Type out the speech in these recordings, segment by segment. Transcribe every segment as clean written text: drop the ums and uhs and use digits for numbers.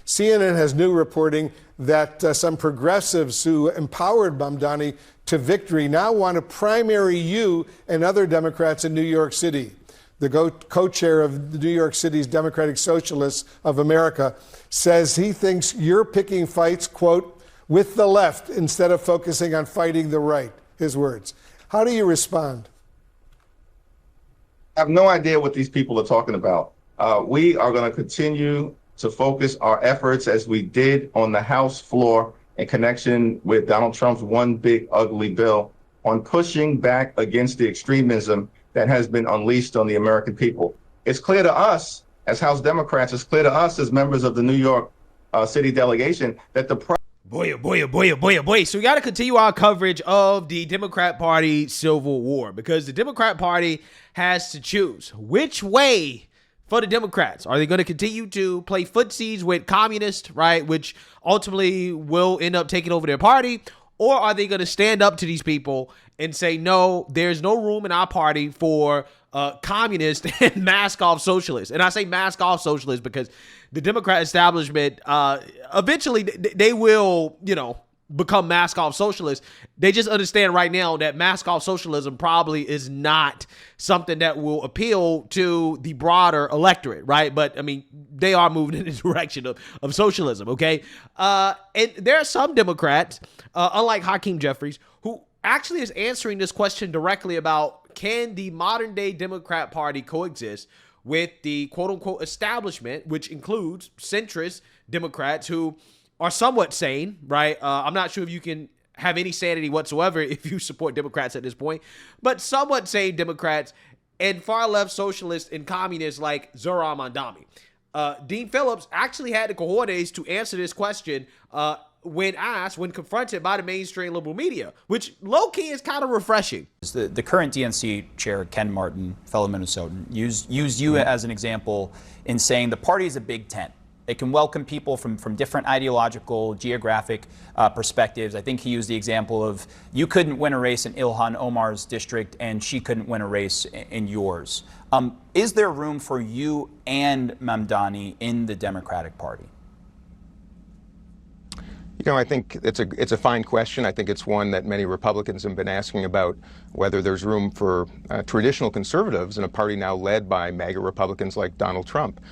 CNN has new reporting that some progressives who empowered Mamdani to victory now want to primary you and other Democrats in New York City. The co-chair of the New York City's Democratic Socialists of America says he thinks you're picking fights, quote, with the left instead of focusing on fighting the right. His words. How do you respond? I have no idea what these people are talking about. We are going to continue to focus our efforts as we did on the House floor in connection with Donald Trump's one big ugly bill on pushing back against the extremism that has been unleashed on the American people. It's clear to us as House Democrats, it's clear to us as members of the New York City delegation that the Boy. So we got to continue our coverage of the Democrat Party civil war, because the Democrat Party has to choose which way for the Democrats. Are they going to continue to play footsies with communists, right, which ultimately will end up taking over their party? Or are they going to stand up to these people and say, no, there's no room in our party for communists and mask off socialists? And I say mask off socialists because the Democrat establishment, eventually they will, become mask off socialists. They just understand right now that mask off socialism probably is not something that will appeal to the broader electorate, right? But I mean, they are moving in the direction of socialism, okay? And there are some Democrats, unlike Hakeem Jeffries, who actually is answering this question directly about, can the modern day Democrat Party coexist with the quote unquote establishment, which includes centrist Democrats who are somewhat sane, right? I'm not sure if you can have any sanity whatsoever if you support Democrats at this point, but somewhat sane Democrats and far left socialists and communists like Zohran Mamdani. Dean Phillips actually had the cojones to answer this question when confronted by the mainstream liberal media, which low-key is kind of refreshing. The current DNC chair, Ken Martin, fellow Minnesotan, used you as an example in saying the party is a big tent. It can welcome people from different ideological, geographic perspectives. I think he used the example of you couldn't win a race in Ilhan Omar's district and she couldn't win a race in yours. Is there room for you and Mamdani in the Democratic Party? I think it's a fine question. I think it's one that many Republicans have been asking about, whether there's room for traditional conservatives in a party now led by MAGA Republicans like Donald Trump.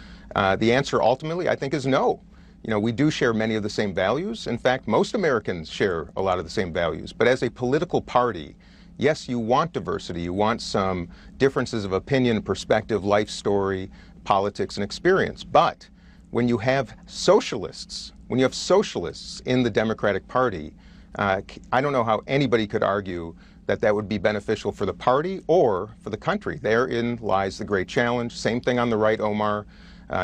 The answer ultimately, I think, is no. We do share many of the same values. In fact, most Americans share a lot of the same values. But as a political party, yes, you want diversity. You want some differences of opinion, perspective, life story, politics, and experience. But when you have socialists in the Democratic Party, I don't know how anybody could argue that that would be beneficial for the party or for the country. Therein lies the great challenge. Same thing on the right, Omar.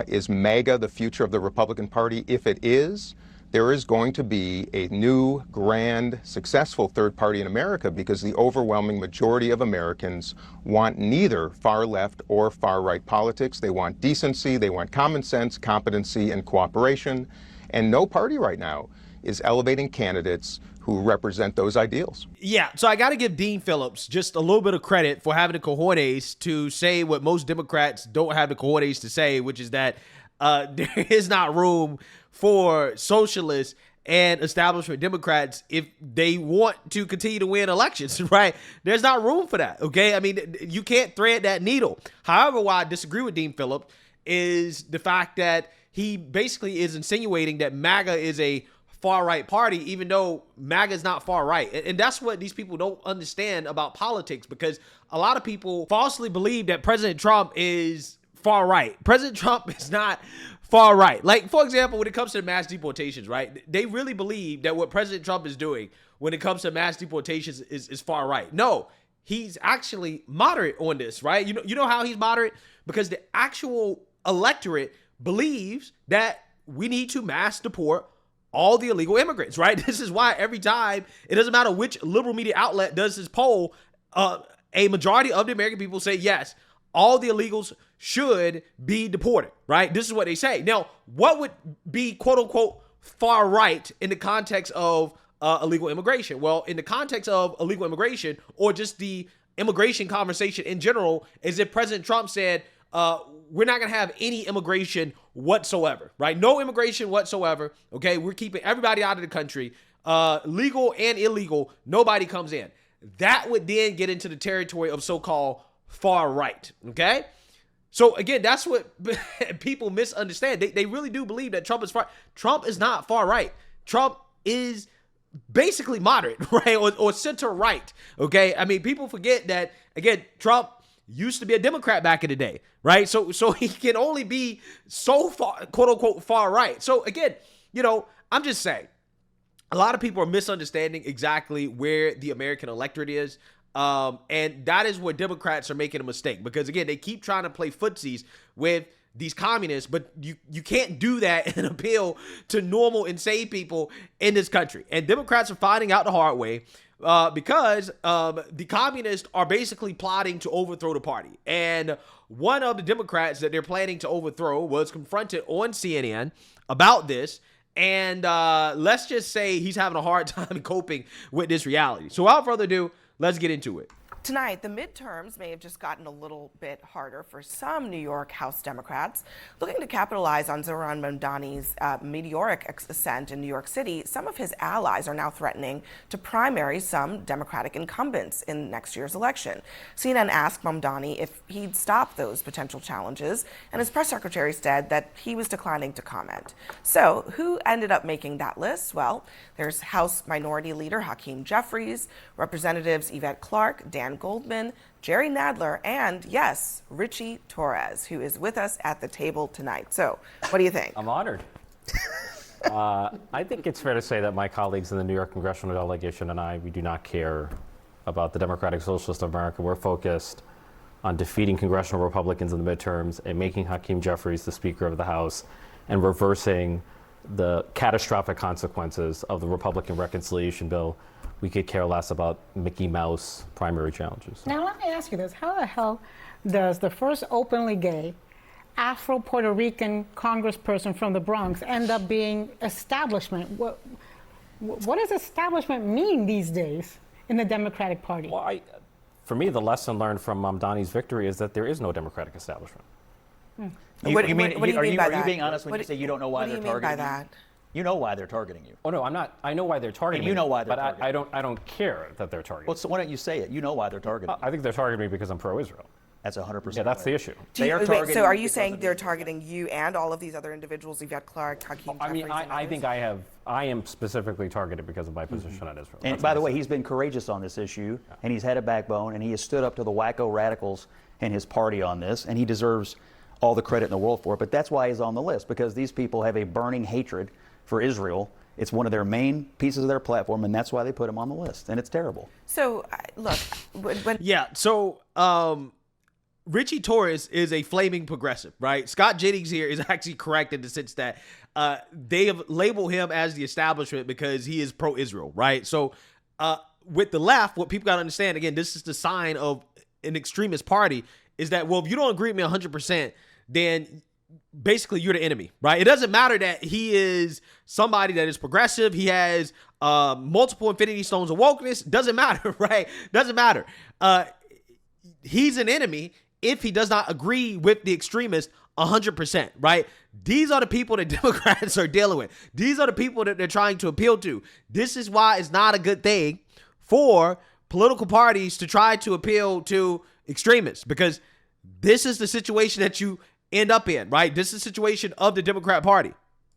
Is MAGA the future of the Republican Party? If it is, there is going to be a new, grand, successful third party in America, because the overwhelming majority of Americans want neither far left or far right politics. They want decency, they want common sense, competency, and cooperation. And no party right now is elevating candidates who represent those ideals. Yeah, so I got to give Dean Phillips just a little bit of credit for having the cojones to say what most Democrats don't have the cojones to say, which is that there is not room for socialists and establishment Democrats if they want to continue to win elections, right? There's not room for that, okay? I mean, you can't thread that needle. However, why I disagree with Dean Phillips is the fact that he basically is insinuating that MAGA is a far-right party, even though MAGA is not far-right. And that's what these people don't understand about politics, because a lot of people falsely believe that President Trump is far-right. President Trump is not far-right. Like, for example, when it comes to mass deportations, right? They really believe that what President Trump is doing when it comes to mass deportations is far-right. No, he's actually moderate on this, right? You know how he's moderate? Because the actual electorate believes that we need to mass deport all the illegal immigrants, right? This is why every time, it doesn't matter which liberal media outlet does this poll, a majority of the American people say, yes, all the illegals should be deported, right? This is what they say. Now, what would be quote unquote far right in the context of illegal immigration? Well, in the context of illegal immigration, or just the immigration conversation in general, is if President Trump said, we're not going to have any immigration whatsoever, right? No immigration whatsoever. Okay. We're keeping everybody out of the country, legal and illegal. Nobody comes in. That would then get into the territory of so-called far right. Okay. So again, that's what people misunderstand. They really do believe that Trump is far. Trump is not far right. Trump is basically moderate, right? Or center right. Okay. I mean, people forget that, again, Trump used to be a Democrat back in the day, right? So he can only be so far, quote unquote, far right. So again, I'm just saying, a lot of people are misunderstanding exactly where the American electorate is. And that is where Democrats are making a mistake, because again, they keep trying to play footsies with these communists, but you can't do that and appeal to normal, insane people in this country. And Democrats are finding out the hard way, because the communists are basically plotting to overthrow the party. And one of the Democrats that they're planning to overthrow was confronted on CNN about this. And let's just say he's having a hard time coping with this reality. So without further ado, let's get into it. Tonight, the midterms may have just gotten a little bit harder for some New York House Democrats. Looking to capitalize on Zohran Mamdani's meteoric ascent in New York City, some of his allies are now threatening to primary some Democratic incumbents in next year's election. CNN asked Mamdani if he'd stop those potential challenges, and his press secretary said that he was declining to comment. So, who ended up making that list? Well, there's House Minority Leader Hakeem Jeffries, Representatives Yvette Clarke, Dan Goldman, Jerry Nadler, and yes, Ritchie Torres, who is with us at the table tonight. So, what do you think? I'm honored. I think it's fair to say that my colleagues in the New York congressional delegation and we do not care about the Democratic Socialists of America. We're focused on defeating congressional Republicans in the midterms and making Hakeem Jeffries the Speaker of the House and reversing the catastrophic consequences of the Republican reconciliation bill. We could care less about Mickey Mouse primary challenges. Now, let me ask you this. How the hell does the first openly gay Afro-Puerto Rican congressperson from the Bronx end up being establishment? What does establishment mean these days in the Democratic Party? Well, for me, the lesson learned from Mamdani's victory is that there is no Democratic establishment. What do you mean by that? Are you being honest when you say you don't know why they're targeting you? What do you mean by that? You know why they're targeting you. Oh no, I'm not. I know why they're targeting And you know why they're but targeting I don't care that they're targeting. Well, so why don't you say it? You know why they're targeting you. I think they're targeting me because I'm pro-Israel. That's 100%. Yeah, that's the issue. So are you saying they're targeting you and all of these other individuals, Yvette Clarke, Hakeem Jeffries? I think I am specifically targeted because of my position on Israel. And by the way, he's been courageous on this issue, and he's had a backbone, and he has stood up to the wacko radicals in his party on this, and he deserves all the credit in the world for it. But that's why he's on the list, because these people have a burning hatred for Israel. It's one of their main pieces of their platform, and that's why they put him on the list, and it's terrible. So, look, Ritchie Torres is a flaming progressive, right? Scott Jennings here is actually correct in the sense that they have labeled him as the establishment because he is pro-Israel, right? So with the left, what people got to understand, again, this is the sign of an extremist party, is that, well, if you don't agree with me 100%, then basically you're the enemy, right? It doesn't matter that he is somebody that is progressive. He has multiple infinity stones of wokeness. Doesn't matter, right? Doesn't matter. He's an enemy if he does not agree with the extremists 100%, right? These are the people that Democrats are dealing with. These are the people that they're trying to appeal to. This is why it's not a good thing for political parties to try to appeal to extremists, because this is the situation that you end up in, right? This is the situation of the Democrat Party.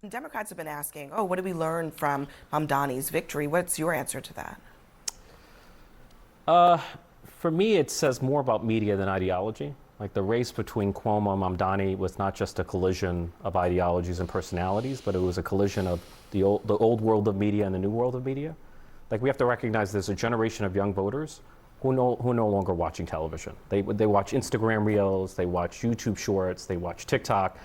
Democrats have been asking, what did we learn from Mamdani's victory? What's your answer to that? For me, it says more about media than ideology. Like the race between Cuomo and Mamdani was not just a collision of ideologies and personalities, but it was a collision of the old world of media and the new world of media. Like we have to recognize there's a generation of young voters who are no longer watching television. They watch Instagram Reels, they watch YouTube Shorts, they watch TikTok,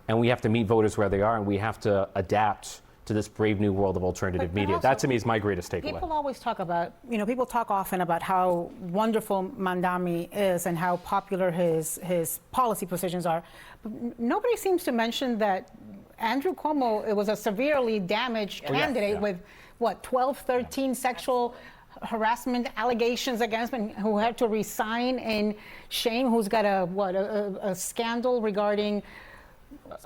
and we have to meet voters where they are, and we have to adapt to this brave new world of alternative media. Also, that to me is my greatest takeaway. People always talk about, people talk often about how wonderful Mamdani is and how popular his policy positions are. But nobody seems to mention that Andrew Cuomo was a severely damaged candidate with, 12, 13 sexual harassment allegations against him, who had to resign in shame, who's got a scandal regarding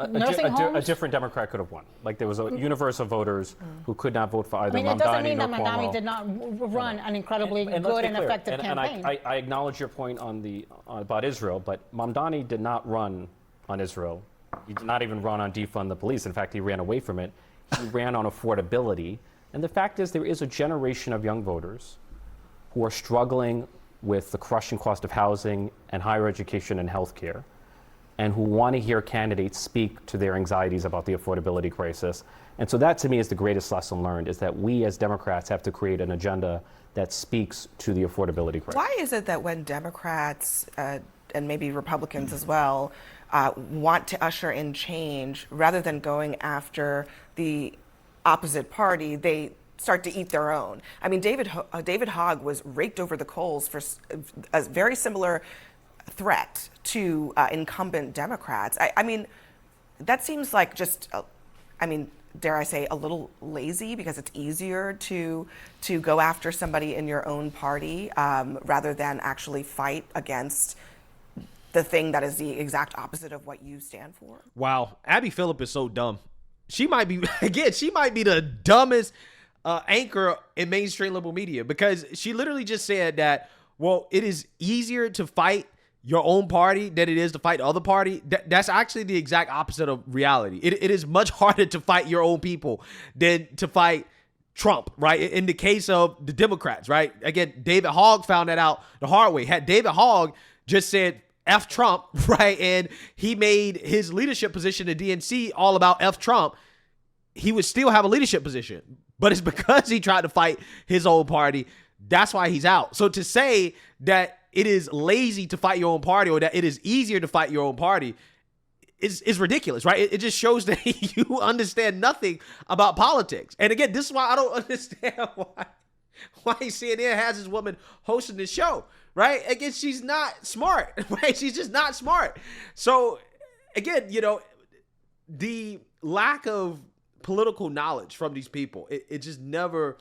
nursing homes? A different Democrat could have won. Like there was a universe of voters who could not vote for either it doesn't Mamdani mean nor that Mamdani Cuomo. did not run an incredibly let's good be and clear, effective campaign. And I acknowledge your point on about Israel, but Mamdani did not run on Israel. He did not even run on defund the police. In fact, he ran away from it. He ran on affordability. And the fact is, there is a generation of young voters who are struggling with the crushing cost of housing and higher education and healthcare, and who want to hear candidates speak to their anxieties about the affordability crisis. And so that, to me, is the greatest lesson learned, is that we as Democrats have to create an agenda that speaks to the affordability crisis. Why is it that when Democrats and maybe Republicans as well want to usher in change, rather than going after the opposite party, they start to eat their own? I mean, David Hogg was raked over the coals for a very similar threat to incumbent Democrats. I mean, that seems like just, dare I say, a little lazy, because it's easier to go after somebody in your own party rather than actually fight against the thing that is the exact opposite of what you stand for. Wow, Abby Phillip is so dumb. She might be the dumbest anchor in mainstream liberal media, because she literally just said that, well, it is easier to fight your own party than it is to fight the other party. That's actually the exact opposite of reality. It is much harder to fight your own people than to fight Trump, right? In the case of the Democrats, right? Again, David Hogg found that out the hard way. Had David Hogg just said F Trump, right, and he made his leadership position in DNC all about F Trump, he would still have a leadership position. But it's because he tried to fight his own party. That's why he's out. So to say that it is lazy to fight your own party, or that it is easier to fight your own party, is ridiculous, right? It just shows that you understand nothing about politics. And again, this is why I don't understand why CNN has this woman hosting this show, right? Again, she's not smart, right? She's just not smart. So again, the lack of political knowledge from these people, it just never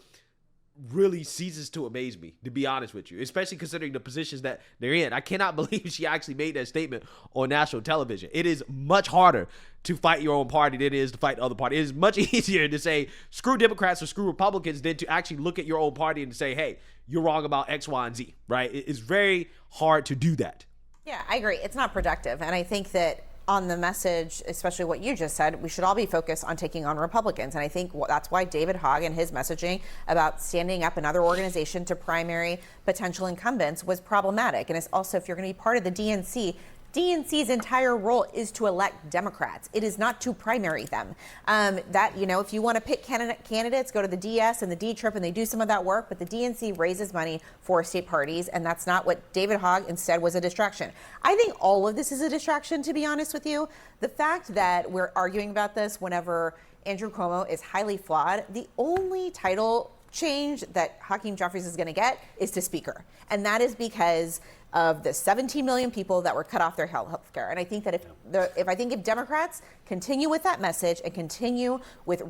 really ceases to amaze me, to be honest with you, especially considering the positions that they're in. I cannot believe she actually made that statement on national television. It is much harder to fight your own party than it is to fight the other party. It is much easier to say screw Democrats or screw Republicans than to actually look at your own party and say, hey, you're wrong about X, Y, and Z, right? It's very hard to do that. Yeah, I agree. It's not productive. And I think that on the message, especially what you just said, we should all be focused on taking on Republicans. And I think that's why David Hogg and his messaging about standing up another organization to primary potential incumbents was problematic. And it's also, if you're going to be part of the DNC's entire role is to elect Democrats. It is not to primary them. If you want to pick candidates, go to the DS and the D Trip, and they do some of that work. But the DNC raises money for state parties, and that's not what David Hogg instead was a distraction. I think all of this is a distraction, to be honest with you. The fact that we're arguing about this whenever Andrew Cuomo is highly flawed, the only title change that Hakeem Jeffries is going to get is to Speaker, and that is because of the 17 million people that were cut off their health care. And I think that if Democrats continue with that message and continue with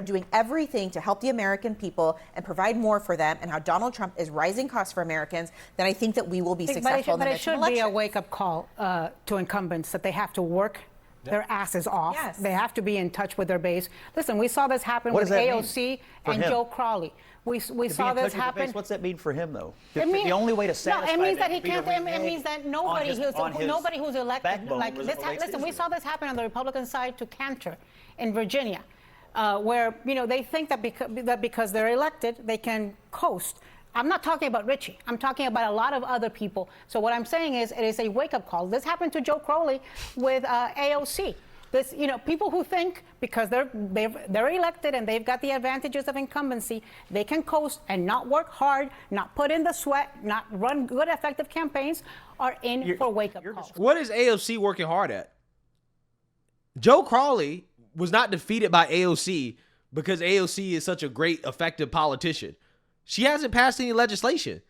doing everything to help the American people and provide more for them, and how Donald Trump is rising costs for Americans, then I think that we will be successful in the midterm election. But it should be a wake-up call to incumbents that they have to work their asses off. Yes. They have to be in touch with their base. Listen, we saw this happen with AOC and Joe Crowley. We saw this happen. What's that mean for him, though? The only way to satisfy it means that he would be to can't. It renege means that nobody who's elected backbone like as this. it relates to Listen, we Israel. saw this happen on the Republican side to Cantor in Virginia, where they think that because they're elected, they can coast. I'm not talking about Ritchie. I'm talking about a lot of other people. So what I'm saying is, it is a wake-up call. This happened to Joe Crowley with AOC. This, people who think because they're elected and they've got the advantages of incumbency, they can coast and not work hard, not put in the sweat, not run good, effective campaigns, are in for wake-up calls. What is AOC working hard at? Joe Crowley was not defeated by AOC because AOC is such a great, effective politician. She hasn't passed any legislation.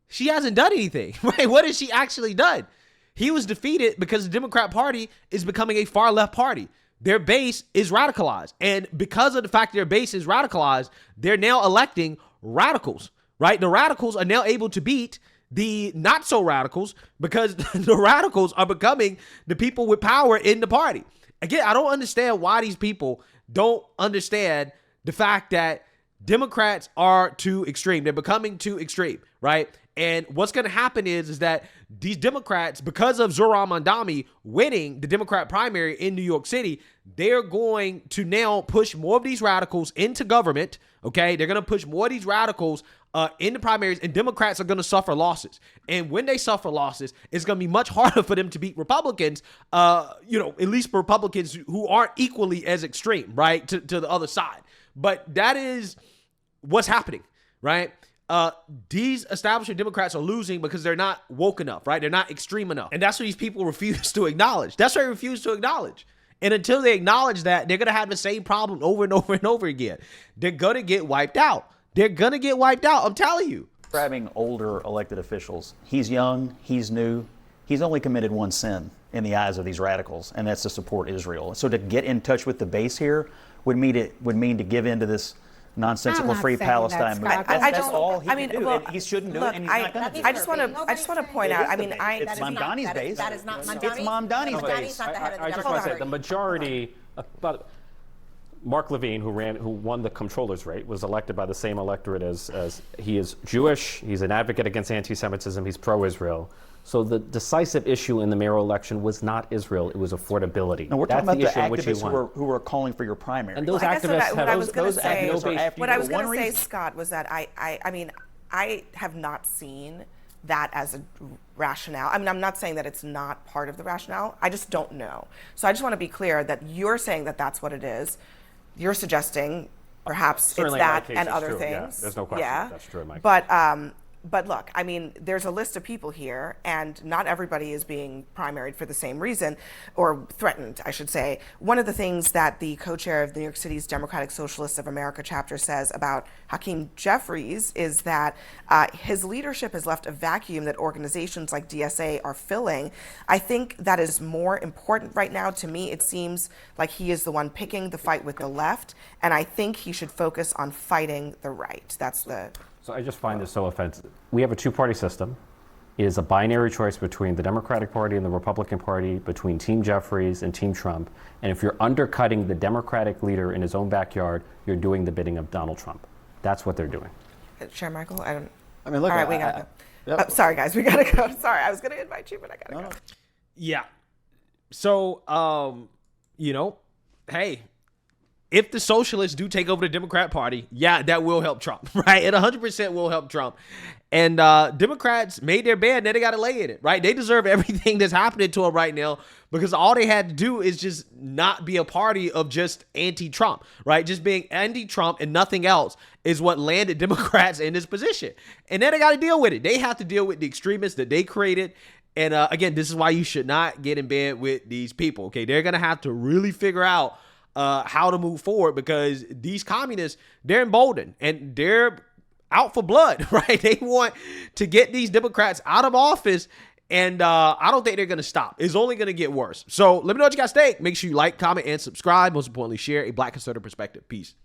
She hasn't done anything, right? What has she actually done? He was defeated because the Democrat Party is becoming a far left party. Their base is radicalized. And because of the fact their base is radicalized, they're now electing radicals, right? The radicals are now able to beat the not so radicals because the radicals are becoming the people with power in the party. Again, I don't understand why these people don't understand the fact that Democrats are too extreme. They're becoming too extreme, right? And what's going to happen is that these Democrats, because of Zohran Mamdani winning the Democrat primary in New York City, they're going to now push more of these radicals into government, okay? They're going to push more of these radicals in the primaries, and Democrats are going to suffer losses. And when they suffer losses, it's going to be much harder for them to beat Republicans, at least for Republicans who aren't equally as extreme, right, to the other side. But that is what's happening, right? These establishment Democrats are losing because they're not woke enough, right? They're not extreme enough. And that's what these people refuse to acknowledge. That's what they refuse to acknowledge. And until they acknowledge that, they're going to have the same problem over and over and over again. They're going to get wiped out. They're going to get wiped out. I'm telling you. Grabbing older elected officials. He's young. He's new. He's only committed one sin in the eyes of these radicals, and that's to support Israel. So to get in touch with the base here would mean to give in to this nonsensical free Palestine movement. That's all he can do. And he shouldn't do it, and he's not going to do it. I just want to point out. It's Mamdani's base. That is not Mamdani. It's Mamdani's Mamdani's base. not the head of the I just want to say the majority. Mark Levine, who won the comptroller's rate, was elected by the same electorate as he is Jewish. He's an advocate against anti-Semitism. He's pro-Israel. So the decisive issue in the mayoral election was not Israel; it was affordability. No, we're talking That's about the issue in which he activists won. who were calling for your primary. And those I guess activists what I was going to say, what I was going to say, Scott, was that I have not seen that as a rationale. I mean, I'm not saying that it's not part of the rationale. I just don't know. So I just want to be clear that you're saying that that's what it is. You're suggesting perhaps Certainly it's in my that case and it's other true. things. Yeah, there's no question that's true in my case. But look, I mean, there's a list of people here, and not everybody is being primaried for the same reason, or threatened, I should say. One of the things that the co-chair of New York City's Democratic Socialists of America chapter says about Hakeem Jeffries is that his leadership has left a vacuum that organizations like DSA are filling. I think that is more important right now. To me, it seems like he is the one picking the fight with the left, and I think he should focus on fighting the right. That's the... So I just find this so offensive. We have a two-party system. It is a binary choice between the Democratic Party and the Republican Party, between Team Jeffries and Team Trump. And if you're undercutting the Democratic leader in his own backyard, you're doing the bidding of Donald Trump. That's what they're doing. Chair Michael, I don't... I mean, look. All right, we gotta go. Sorry, guys, we gotta go. Sorry, I was gonna invite you, but I gotta go. Yeah. So, hey, if the socialists do take over the Democrat Party, yeah, that will help Trump, right? It 100% will help Trump. And Democrats made their bed, now they got to lay in it, right? They deserve everything that's happening to them right now because all they had to do is just not be a party of just anti-Trump, right? Just being anti-Trump and nothing else is what landed Democrats in this position. And then they got to deal with it. They have to deal with the extremists that they created. And again, this is why you should not get in bed with these people, okay? They're going to have to really figure out how to move forward because these communists, they're emboldened and they're out for blood, right? They want to get these Democrats out of office, and I don't think they're going to stop. It's only going to get worse. So let me know what you guys think. Make sure you like, comment, and subscribe. Most importantly, share a Black conservative perspective. Peace.